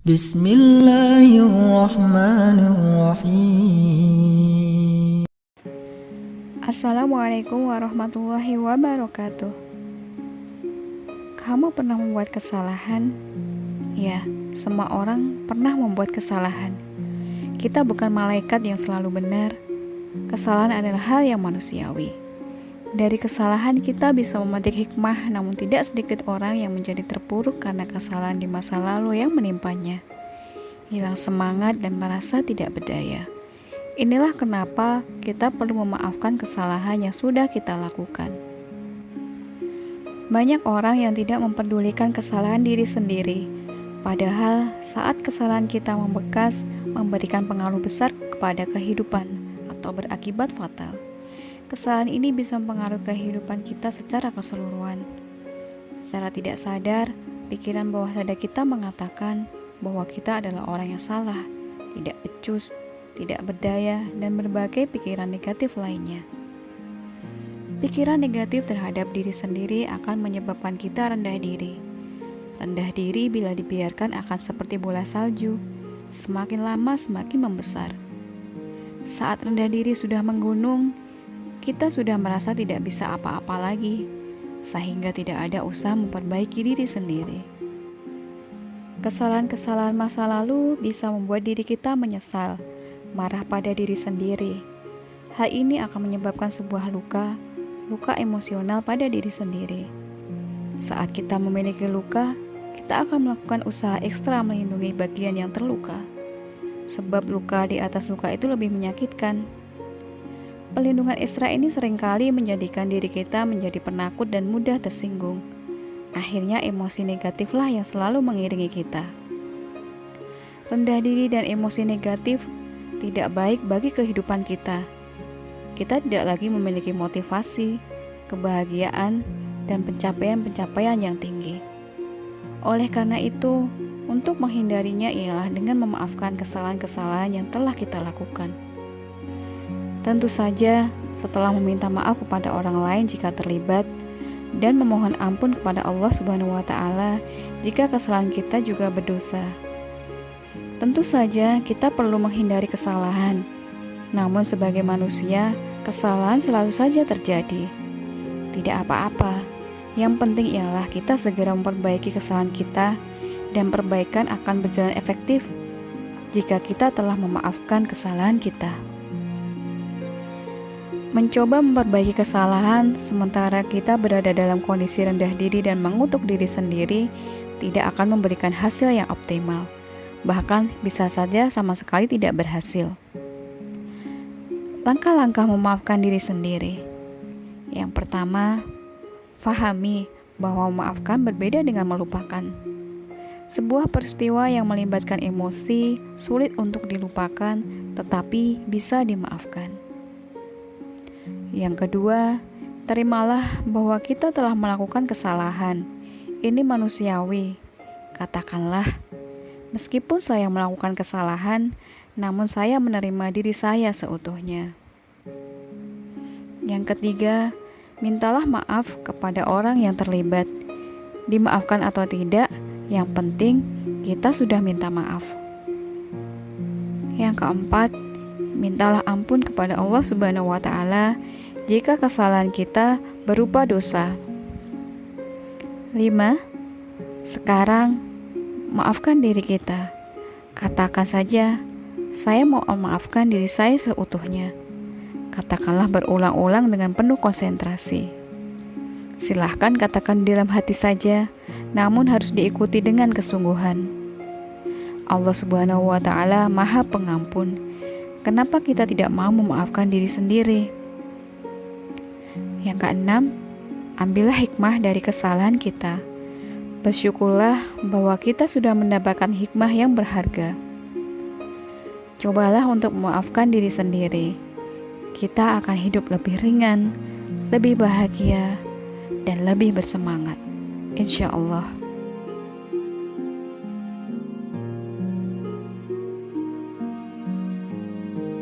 Bismillahirrahmanirrahim. Assalamualaikum warahmatullahi wabarakatuh. Kamu pernah membuat kesalahan? Ya, semua orang pernah membuat kesalahan. Kita bukan malaikat yang selalu benar. Kesalahan adalah hal yang manusiawi. Dari kesalahan kita bisa memetik hikmah, namun tidak sedikit orang yang menjadi terpuruk karena kesalahan di masa lalu yang menimpanya. Hilang semangat dan merasa tidak berdaya. Inilah kenapa kita perlu memaafkan kesalahan yang sudah kita lakukan. Banyak orang yang tidak mempedulikan kesalahan diri sendiri, padahal saat kesalahan kita membekas, memberikan pengaruh besar kepada kehidupan atau berakibat fatal. Kesalahan ini bisa mempengaruhi kehidupan kita secara keseluruhan. Secara tidak sadar, pikiran bawah sadar kita mengatakan bahwa kita adalah orang yang salah, tidak becus, tidak berdaya, dan berbagai pikiran negatif lainnya. Pikiran negatif terhadap diri sendiri akan menyebabkan kita rendah diri. Rendah diri bila dibiarkan akan seperti bola salju, semakin lama semakin membesar. Saat rendah diri sudah menggunung, kita sudah merasa tidak bisa apa-apa lagi, sehingga tidak ada usaha memperbaiki diri sendiri. Kesalahan-kesalahan masa lalu bisa membuat diri kita menyesal, marah pada diri sendiri. Hal ini akan menyebabkan sebuah luka emosional pada diri sendiri. Saat kita memiliki luka, kita akan melakukan usaha ekstra melindungi bagian yang terluka. Sebab luka di atas luka itu lebih menyakitkan. Pelindungan ekstra ini seringkali menjadikan diri kita menjadi penakut dan mudah tersinggung. Akhirnya emosi negatiflah yang selalu mengiringi kita. Rendah diri dan emosi negatif tidak baik bagi kehidupan kita. Kita tidak lagi memiliki motivasi, kebahagiaan, dan pencapaian-pencapaian yang tinggi. Oleh karena itu, untuk menghindarinya ialah dengan memaafkan kesalahan-kesalahan yang telah kita lakukan. Tentu saja, setelah meminta maaf kepada orang lain jika terlibat, dan memohon ampun kepada Allah Subhanahu wa Ta'ala jika kesalahan kita juga berdosa. Tentu saja kita perlu menghindari kesalahan. Namun sebagai manusia, kesalahan selalu saja terjadi. Tidak apa-apa. Yang penting ialah kita segera memperbaiki kesalahan kita, dan perbaikan akan berjalan efektif jika kita telah memaafkan kesalahan kita. Mencoba memperbaiki kesalahan sementara kita berada dalam kondisi rendah diri dan mengutuk diri sendiri tidak akan memberikan hasil yang optimal. Bahkan bisa saja sama sekali tidak berhasil. Langkah-langkah memaafkan diri sendiri. Yang pertama, fahami bahwa memaafkan berbeda dengan melupakan. Sebuah peristiwa yang melibatkan emosi sulit untuk dilupakan, tetapi bisa dimaafkan. Yang kedua, terimalah bahwa kita telah melakukan kesalahan. Ini manusiawi. Katakanlah, meskipun saya melakukan kesalahan, namun saya menerima diri saya seutuhnya. Yang ketiga, mintalah maaf kepada orang yang terlibat. Dimaafkan atau tidak, yang penting kita sudah minta maaf. Yang keempat, mintalah ampun kepada Allah Subhanahu wa Ta'ala jika kesalahan kita berupa dosa. 5. Sekarang, maafkan diri kita. Katakan saja, saya mau memaafkan diri saya seutuhnya. Katakanlah berulang-ulang dengan penuh konsentrasi. Silahkan katakan di dalam hati saja, namun harus diikuti dengan kesungguhan. Allah Subhanahu wa Ta'ala Maha Pengampun. Kenapa kita tidak mau memaafkan diri sendiri? Yang keenam, ambillah hikmah dari kesalahan kita. Bersyukurlah bahwa kita sudah mendapatkan hikmah yang berharga. Cobalah untuk memaafkan diri sendiri. Kita akan hidup lebih ringan, lebih bahagia, dan lebih bersemangat. Insya Allah.